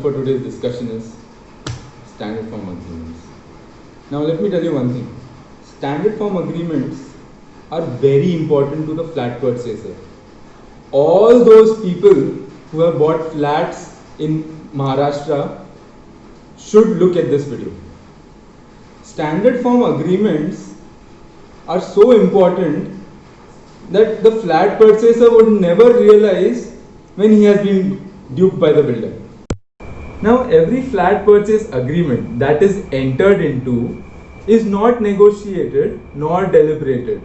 For today's discussion is standard form agreements. Now let me tell you one thing. Standard form agreements are very important to the flat purchaser. All those people who have bought flats in Maharashtra should look at this video. Standard form agreements are so important that the flat purchaser would never realize when he has been duped by the builder. Now every flat purchase agreement that is entered into is not negotiated nor deliberated.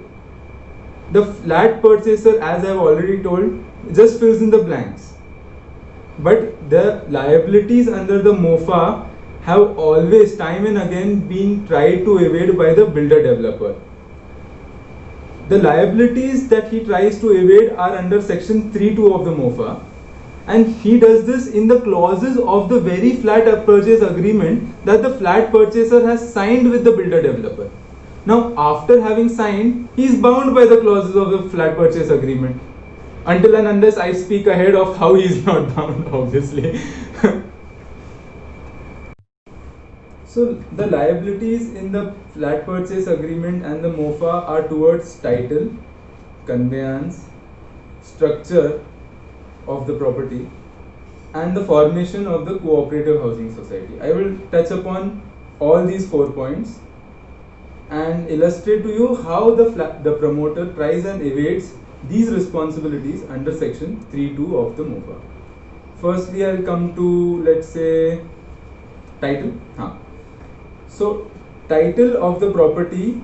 The flat purchaser, as I have already told, just fills in the blanks. But the liabilities under the MOFA have always, time and again, been tried to evade by the builder developer. The liabilities that he tries to evade are under section 3.2 of the MOFA, and he does this in the clauses of the very flat purchase agreement that the flat purchaser has signed with the builder developer. Now, after having signed, he is bound by the clauses of the flat purchase agreement. Until and unless I speak ahead of how he is not bound, obviously. So the liabilities in the flat purchase agreement and the MOFA are towards title, conveyance, structure of the property, and the formation of the cooperative housing society. I will touch upon all these 4 points and illustrate to you how the promoter tries and evades these responsibilities under section 3.2 of the MOFA. Firstly, I'll come to, let's say, title. So, title of the property,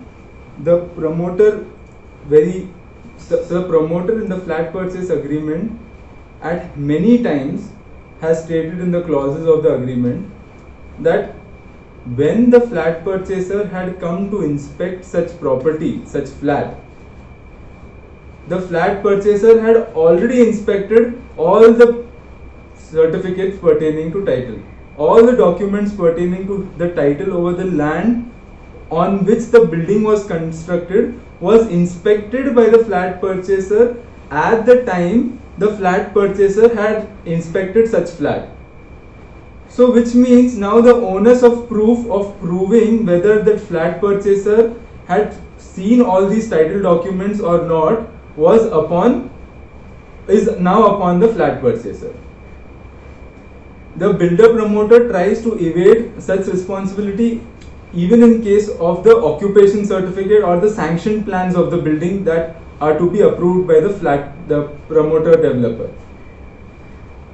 the promoter in the flat purchase agreement at many times has stated in the clauses of the agreement that when the flat purchaser had come to inspect such property, such flat, the flat purchaser had already inspected all the certificates pertaining to title. All the documents pertaining to the title over the land on which the building was constructed was inspected by the flat purchaser at the time the flat purchaser had inspected such flat. So which means now the onus of proof of proving whether the flat purchaser had seen all these title documents or not is now upon the flat purchaser. The builder promoter tries to evade such responsibility even in case of the occupation certificate or the sanctioned plans of the building that are to be approved by the promoter developer.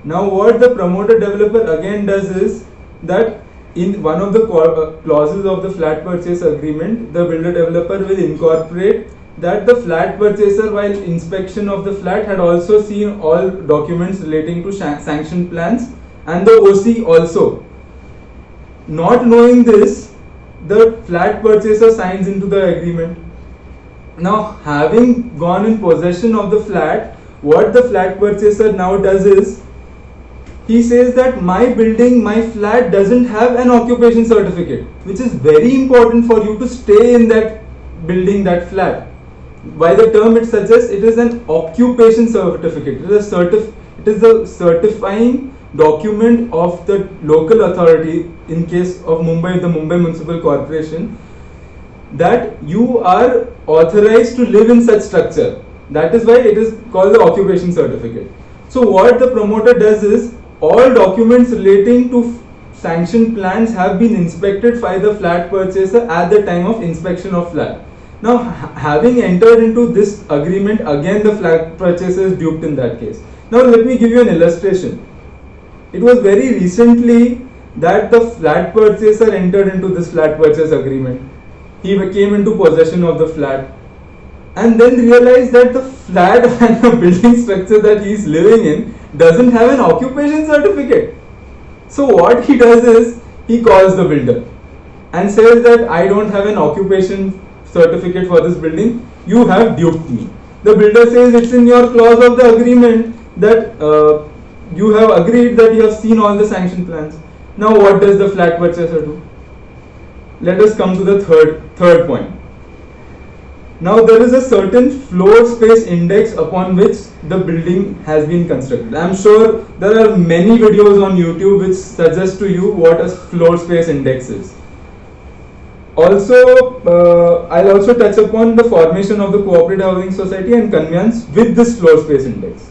Now what the promoter developer again does is that in one of the clauses of the flat purchase agreement, the builder developer will incorporate that the flat purchaser while inspection of the flat had also seen all documents relating to sanctioned plans and the OC also. Not knowing this, the flat purchaser signs into the agreement. Now, having gone in possession of the flat, what the flat purchaser now does is, he says that my building, my flat doesn't have an occupation certificate, which is very important for you to stay in that building, that flat. By the term it suggests, it is an occupation certificate. It is a certifying document of the local authority, in case of Mumbai, the Mumbai Municipal Corporation, that you are authorized to live in such structure. That is why it is called the occupation certificate. So what the promoter does is, all documents relating to sanctioned plans have been inspected by the flat purchaser at the time of inspection of flat. Now having entered into this agreement, again the flat purchaser is duped in that case. Now let me give you an illustration. It was very recently that the flat purchaser entered into this flat purchase agreement. He came into possession of the flat and then realized that the flat and the building structure that he is living in doesn't have an occupation certificate. So what he does is, he calls the builder and says that I don't have an occupation certificate for this building, you have duped me. The builder says it's in your clause of the agreement that you have agreed that you have seen all the sanction plans. Now what does the flat purchaser do? Let us come to the third point. Now there is a certain floor space index upon which the building has been constructed. I am sure there are many videos on YouTube which suggest to you what a floor space index is. Also, I'll also touch upon the formation of the cooperative housing society and conveyance with this floor space index.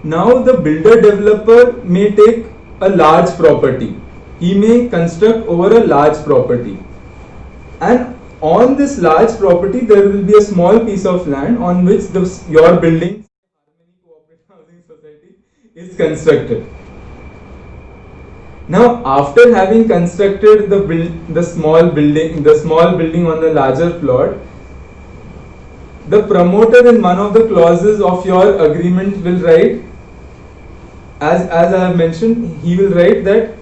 Now the builder developer may take a large property. He may construct over a large property, and on this large property there will be a small piece of land on which your building Harmony Cooperative Housing Society is constructed. Now after having constructed the small building on the larger plot, the promoter in one of the clauses of your agreement will write, as I have mentioned, he will write that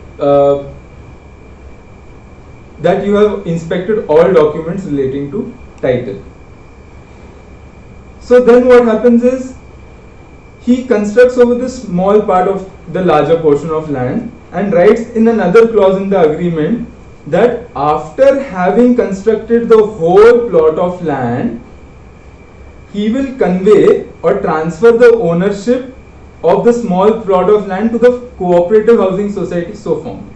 you have inspected all documents relating to title. So then what happens is, he constructs over this small part of the larger portion of land and writes in another clause in the agreement that after having constructed the whole plot of land, he will convey or transfer the ownership of the small plot of land to the cooperative housing society so formed.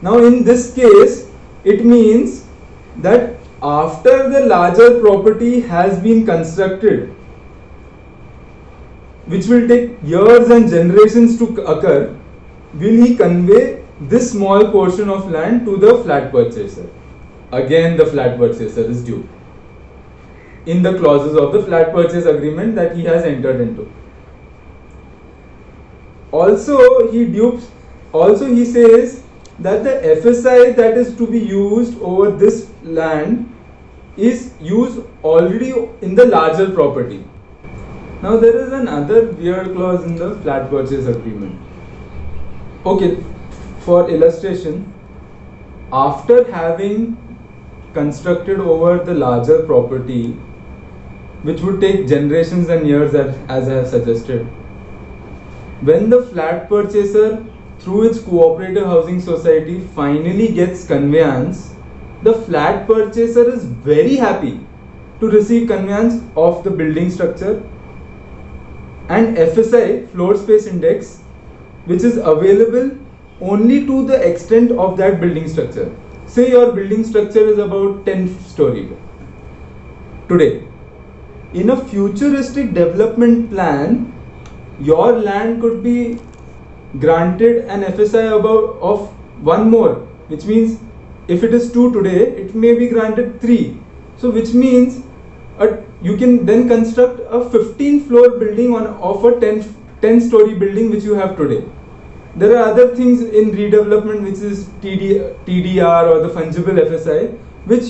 Now in this case, it means that after the larger property has been constructed, which will take years and generations to occur, will he convey this small portion of land to the flat purchaser. Again, the flat purchaser is due in the clauses of the flat purchase agreement that he has entered into. Also, he says that the FSI that is to be used over this land is used already in the larger property. Now there is another weird clause in the flat purchase agreement. Okay, for illustration, after having constructed over the larger property, which would take generations and years as I have suggested, when the flat purchaser through its cooperative housing society finally gets conveyance, the flat purchaser is very happy to receive conveyance of the building structure and FSI, floor space index, which is available only to the extent of that building structure. Say your building structure is about 10 story today. In a futuristic development plan, your land could be granted an FSI of one more, which means if it is 2 today, it may be granted 3. So which means you can then construct a 15 floor building of a 10 story building which you have today. There are other things in redevelopment, which is TDR or the fungible FSI, which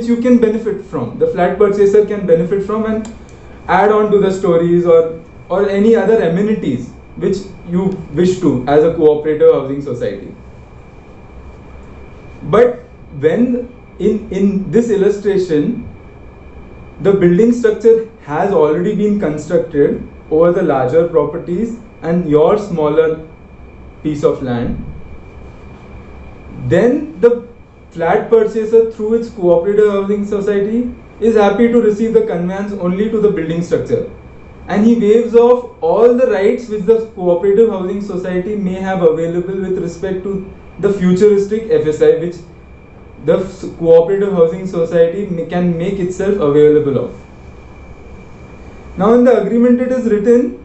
you can benefit from. The flat purchaser can benefit from and add on to the stories or any other amenities which you wish to as a cooperative housing society. But when in this illustration, the building structure has already been constructed over the larger properties and your smaller piece of land, then the flat purchaser through its cooperative housing society is happy to receive the conveyance only to the building structure, and he waives off all the rights which the cooperative housing society may have available with respect to the futuristic FSI which the cooperative housing society can make itself available of. Now in the agreement, it is written,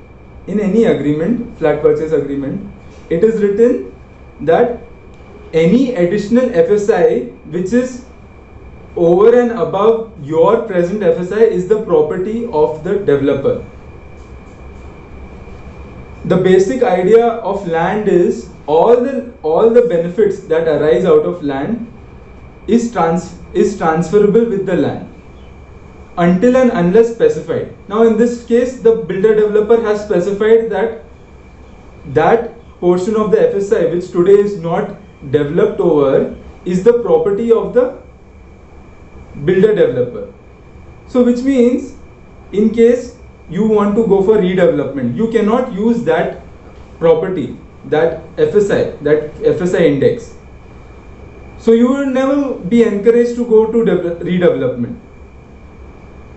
in any agreement, flat purchase agreement, it is written that any additional FSI which is over and above your present FSI is the property of the developer. The basic idea of land is all the benefits that arise out of land is transferable with the land until and unless specified. Now in this case, the builder developer has specified that portion of the FSI which today is not developed over is the property of the builder developer. So which means in case you want to go for redevelopment, you cannot use that property, that FSI index. So you will never be encouraged to go to redevelopment.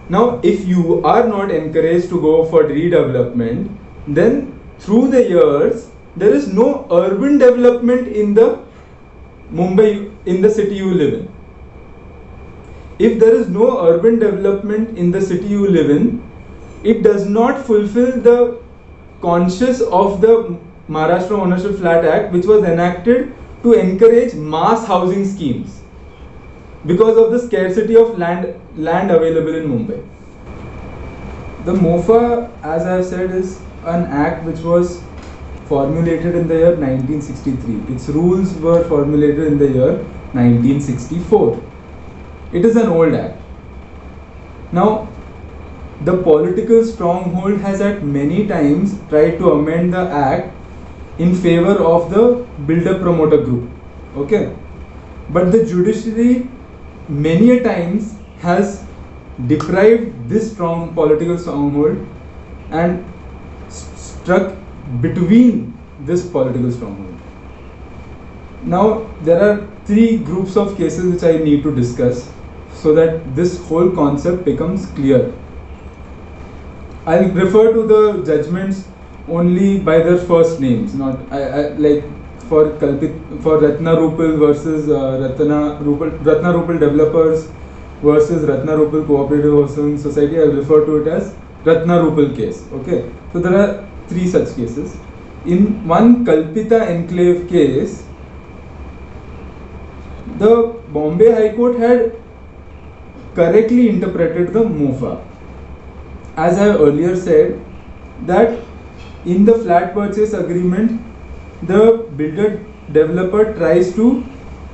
Now, if you are not encouraged to go for redevelopment, then through the years, there is no urban development in the Mumbai, in the city you live in. If there is no urban development in the city you live in, it does not fulfill the conscience of the Maharashtra Ownership Flat Act, which was enacted to encourage mass housing schemes because of the scarcity of land available in Mumbai. The MOFA, as I have said, is an act which was formulated in the year 1963. Its rules were formulated in the year 1964. It is an old act. Now, the political stronghold has at many times tried to amend the act in favor of the builder promoter group. Okay, but the judiciary many a times has deprived this strong political stronghold and struck between this political stronghold. Now there are three groups of cases which I need to discuss so that this whole concept becomes clear. I'll refer to the judgments only by their first names, not like for Ratnarupal versus Ratnarupal Developers versus Ratnarupal Cooperative Housing Society. I'll refer to it as Ratnarupal case. Okay, so there are three such cases. In one Kalpita Enclave case, the Bombay High Court had correctly interpreted the MOFA. As I earlier said, that in the flat purchase agreement, the builder developer tries to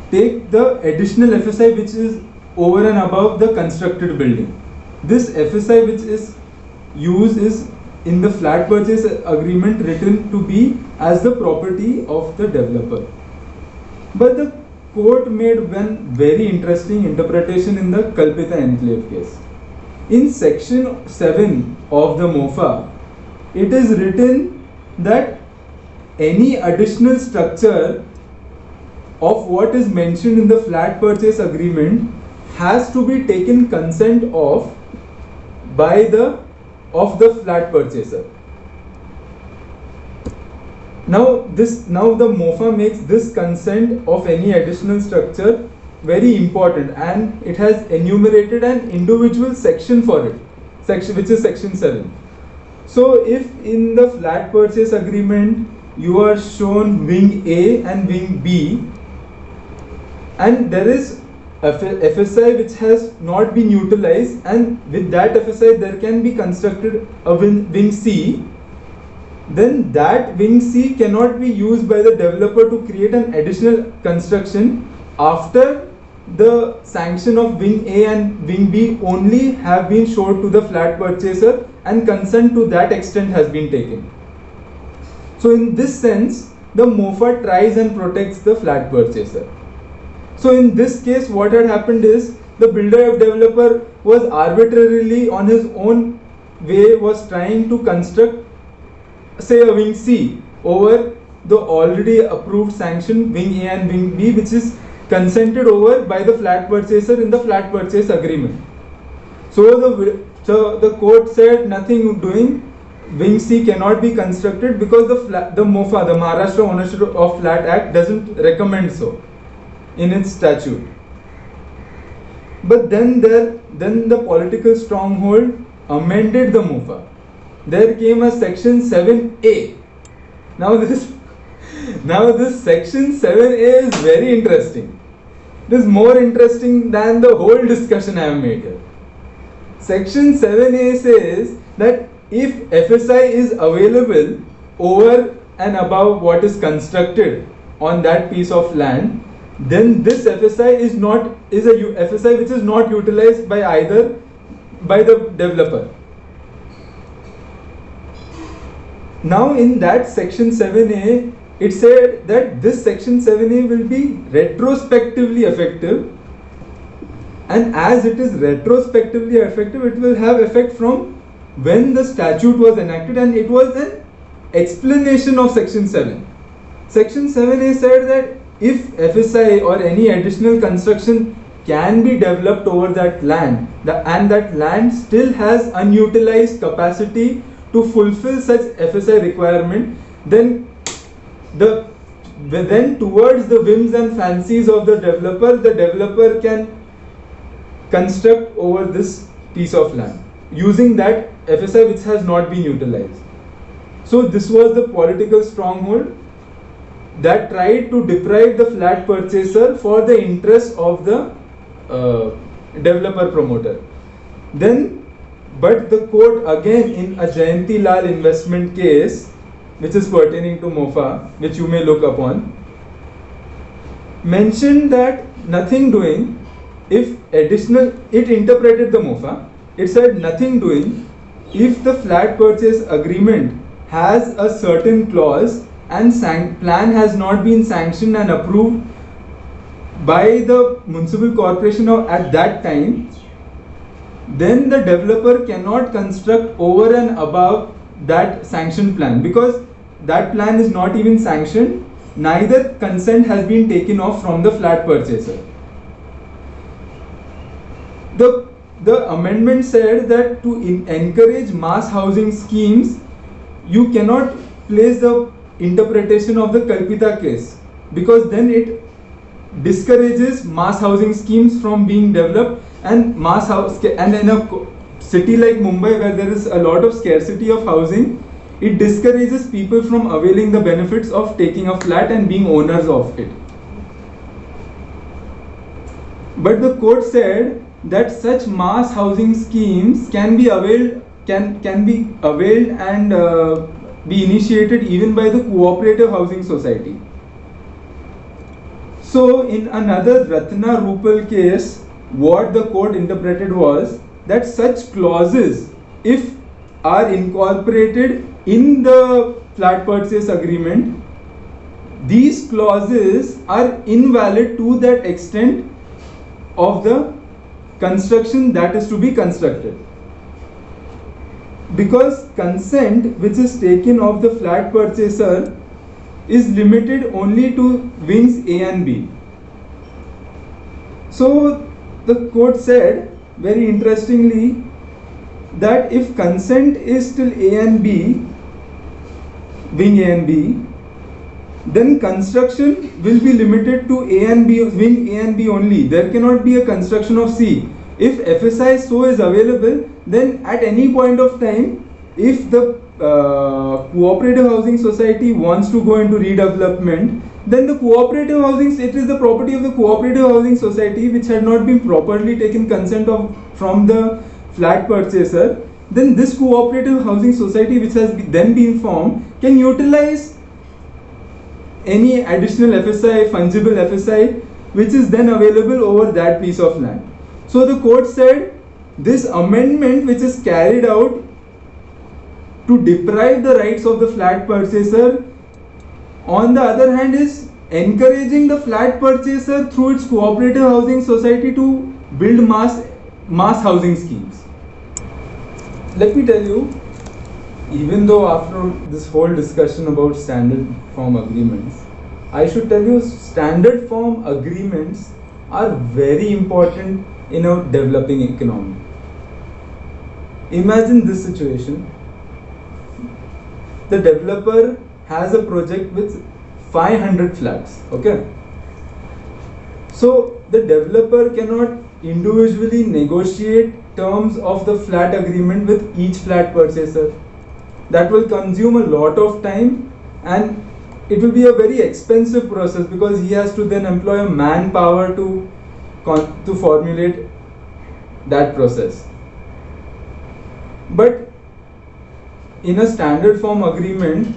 take the additional FSI which is over and above the constructed building. This FSI which is used is in the flat purchase agreement written to be as the property of the developer. But the court made one very interesting interpretation in the Kalpita Enclave case. In section 7 of the MOFA, it is written that any additional structure of what is mentioned in the flat purchase agreement has to be taken consent of by the flat purchaser. Now the MOFA makes this consent of any additional structure very important, and it has enumerated an individual section for it, which is section 7. So if in the flat purchase agreement you are shown wing A and wing B, and there is a FSI which has not been utilized, and with that FSI there can be constructed a wing C, then that wing C cannot be used by the developer to create an additional construction after the sanction of wing A and wing B only have been showed to the flat purchaser and consent to that extent has been taken. So in this sense, the MOFA tries and protects the flat purchaser. So in this case, what had happened is the builder developer was arbitrarily on his own way was trying to construct, say, a wing C over the already approved sanction wing A and wing B, which is consented over by the flat purchaser in the flat purchase agreement. So the court said nothing doing. Wing C cannot be constructed because the MOFA, the Maharashtra Ownership of Flat Act, doesn't recommend so in its statute. But then the political stronghold amended the MOFA. There came a section 7A. Now this section 7A is very interesting. It is more interesting than the whole discussion I have made here. Section 7A says that if FSI is available over and above what is constructed on that piece of land, then this FSI is a FSI which is not utilized by the developer. Now in that section 7A, it said that this section 7A will be retrospectively effective, and as it is retrospectively effective, it will have effect from when the statute was enacted, and it was an explanation of section 7. Section 7A said that if FSI or any additional construction can be developed over that land, and that land still has unutilized capacity to fulfill such FSI requirement, then towards the whims and fancies of the developer can construct over this piece of land using that FSI which has not been utilized. So this was the political stronghold that tried to deprive the flat purchaser for the interest of the developer promoter. But the court again in a Jayanti Lal investment case, which is pertaining to MOFA, which you may look upon, mentioned that nothing doing if additional, it interpreted the MOFA, it said nothing doing if the flat purchase agreement has a certain clause and plan has not been sanctioned and approved by the municipal corporation at that time, then the developer cannot construct over and above that sanctioned plan, because that plan is not even sanctioned, neither consent has been taken off from the flat purchaser. The amendment said that to encourage mass housing schemes, you cannot place the interpretation of the Kalpita case, because then it discourages mass housing schemes from being developed, and and in a city like Mumbai where there is a lot of scarcity of housing, it discourages people from availing the benefits of taking a flat and being owners of it. But the court said that such mass housing schemes can be availed and be initiated even by the cooperative housing society. So in another Ratna Rupal case, what the court interpreted was that such clauses, if are incorporated in the flat purchase agreement, these clauses are invalid to that extent of the construction that is to be constructed. Because consent which is taken of the flat purchaser is limited only to wings A and B. So the court said very interestingly that if consent is till A and B, wing A and B, then construction will be limited to A and B, wing A and B only. There cannot be a construction of C. If FSI so is available, then at any point of time, if the cooperative housing society wants to go into redevelopment, then the cooperative housing, it is the property of the cooperative housing society which had not been properly taken consent of from the flat purchaser, then this cooperative housing society which has then been formed can utilize any additional FSI, fungible FSI, which is then available over that piece of land. So the court said this amendment which is carried out to deprive the rights of the flat purchaser, on the other hand, is encouraging the flat purchaser through its cooperative housing society to build mass housing schemes. Let me tell you, even though after this whole discussion about standard form agreements, I should tell you standard form agreements are very important in a developing economy. Imagine this situation. The developer has a project with 500 flats, okay? So the developer cannot individually negotiate terms of the flat agreement with each flat purchaser. That will consume a lot of time and it will be a very expensive process, because he has to then employ a manpower to formulate that process. But in a standard form agreement,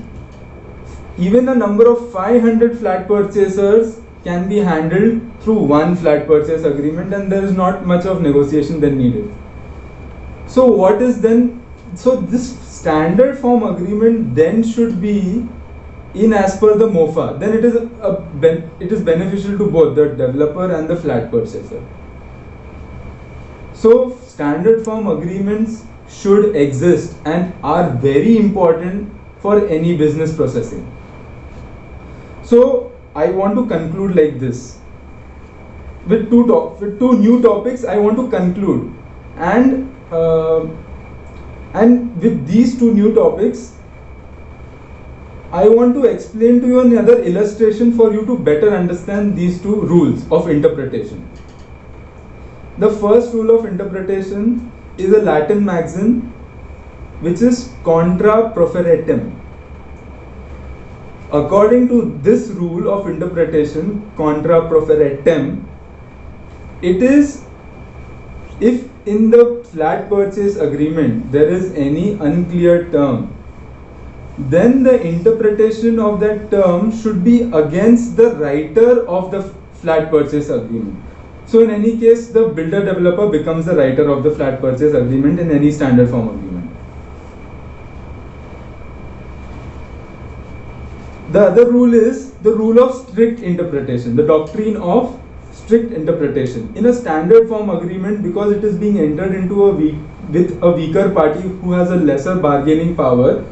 even a number of 500 flat purchasers can be handled through one flat purchase agreement, and there is not much of negotiation then needed. So what is then, so this standard form agreement then should be in as per the MOFA, then it is beneficial to both the developer and the flat purchaser. So standard form agreements should exist and are very important for any business processing. So I want to conclude like this. With two new topics, I want to conclude, and with these two new topics, I want to explain to you another illustration for you to better understand these two rules of interpretation. The first rule of interpretation is a Latin maxim which is contra proferatem. According to this rule of interpretation, contra proferatem, it is if in the flat purchase agreement there is any unclear term, then the interpretation of that term should be against the writer of the flat purchase agreement. So in any case, the builder developer becomes the writer of the flat purchase agreement in any standard form agreement. The other rule is the rule of strict interpretation, the doctrine of strict interpretation. In a standard form agreement, because it is being entered into with a weaker party who has a lesser bargaining power,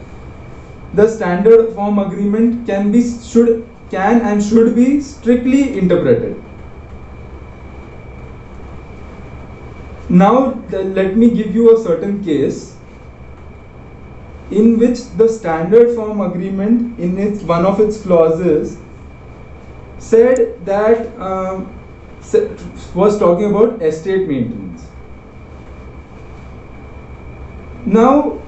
the standard form agreement can and should be strictly interpreted. Now let me give you a certain case in which the standard form agreement in one of its clauses said that was talking about estate maintenance. Now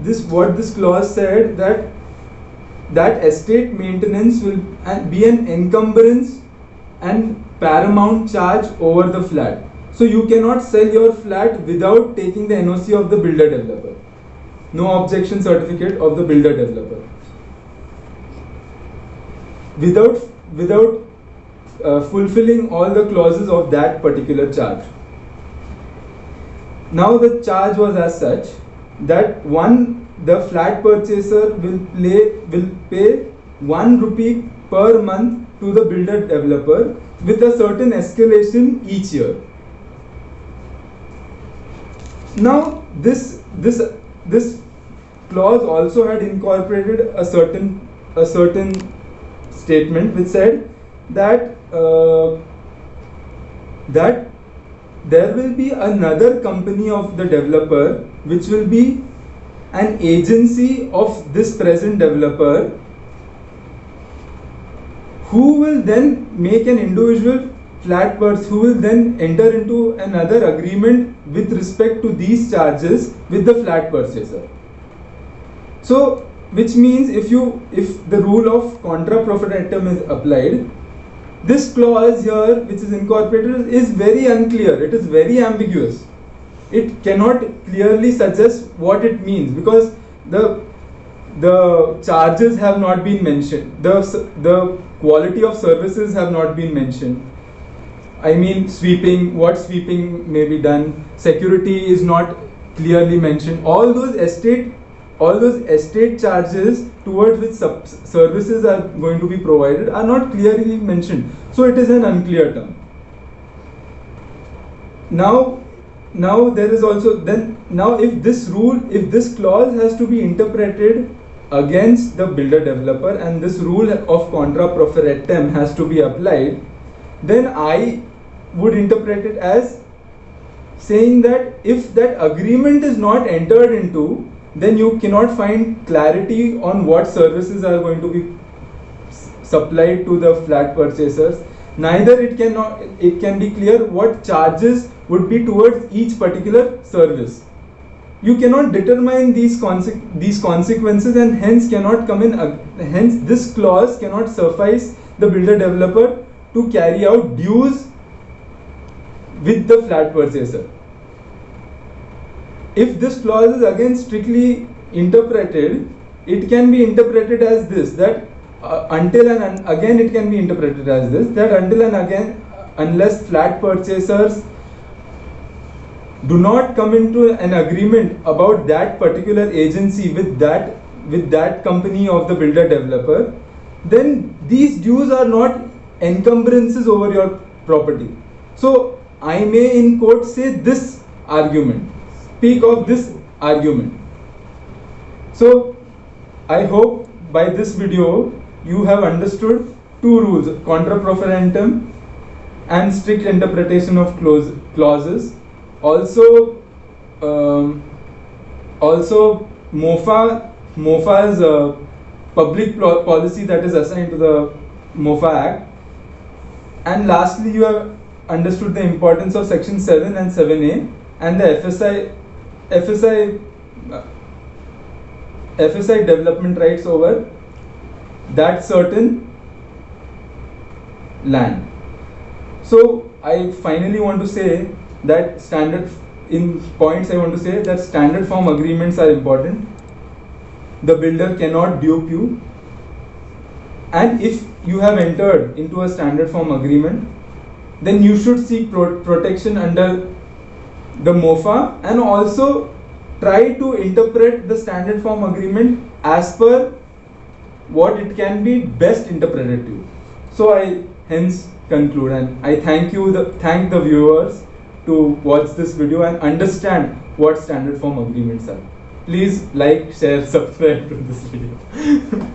this clause said that estate maintenance will be an encumbrance and paramount charge over the flat. So you cannot sell your flat without taking the NOC of the builder developer. No objection certificate of the builder developer. Without fulfilling all the clauses of that particular charge. Now the charge was as such that the flat purchaser will pay 1 rupee per month to the builder developer with a certain escalation each year. Now this clause also had incorporated a certain statement which said that that there will be another company of the developer which will be an agency of this present developer, who will then make an individual flat purchase, who will then enter into another agreement with respect to these charges with the flat purchaser. So which means if the rule of contra proferatum is applied, this clause here which is incorporated is very unclear, it is very ambiguous. It cannot clearly suggest what it means because the charges have not been mentioned, the quality of services have not been mentioned. I mean what sweeping may be done, security is not clearly mentioned. All those estate charges towards which services are going to be provided are not clearly mentioned. So it is an unclear term. Now there is also if this clause has to be interpreted against the builder developer and this rule of contra proferatem has to be applied, then I would interpret it as saying that if that agreement is not entered into, then you cannot find clarity on what services are going to be supplied to the flat purchasers. Neither it can be clear what charges would be towards each particular service. You cannot determine these consequences and hence hence this clause cannot suffice the builder developer to carry out dues with the flat purchaser. If this clause is again strictly interpreted, it can be interpreted as this, that until and again it can be interpreted as this, that until and again, unless flat purchasers do not come into an agreement about that particular agency with that company of the builder developer, then these dues are not encumbrances over your property. So I may in quote say this argument, speak of this argument. So I hope by this video you have understood two rules: contra proferentum and strict interpretation of clauses. Also, MOFA's public policy that is assigned to the MOFA Act. And lastly, you have understood the importance of section 7 and 7A and the FSI development rights over that certain land. So I finally want to say that standard form agreements are important. The builder cannot dupe you, and if you have entered into a standard form agreement, then you should seek protection under the MOFA and also try to interpret the standard form agreement as per what it can be best interpreted to. So I hence conclude, and I thank the viewers to watch this video and understand what standard form agreements are. Please like, share, subscribe to this video.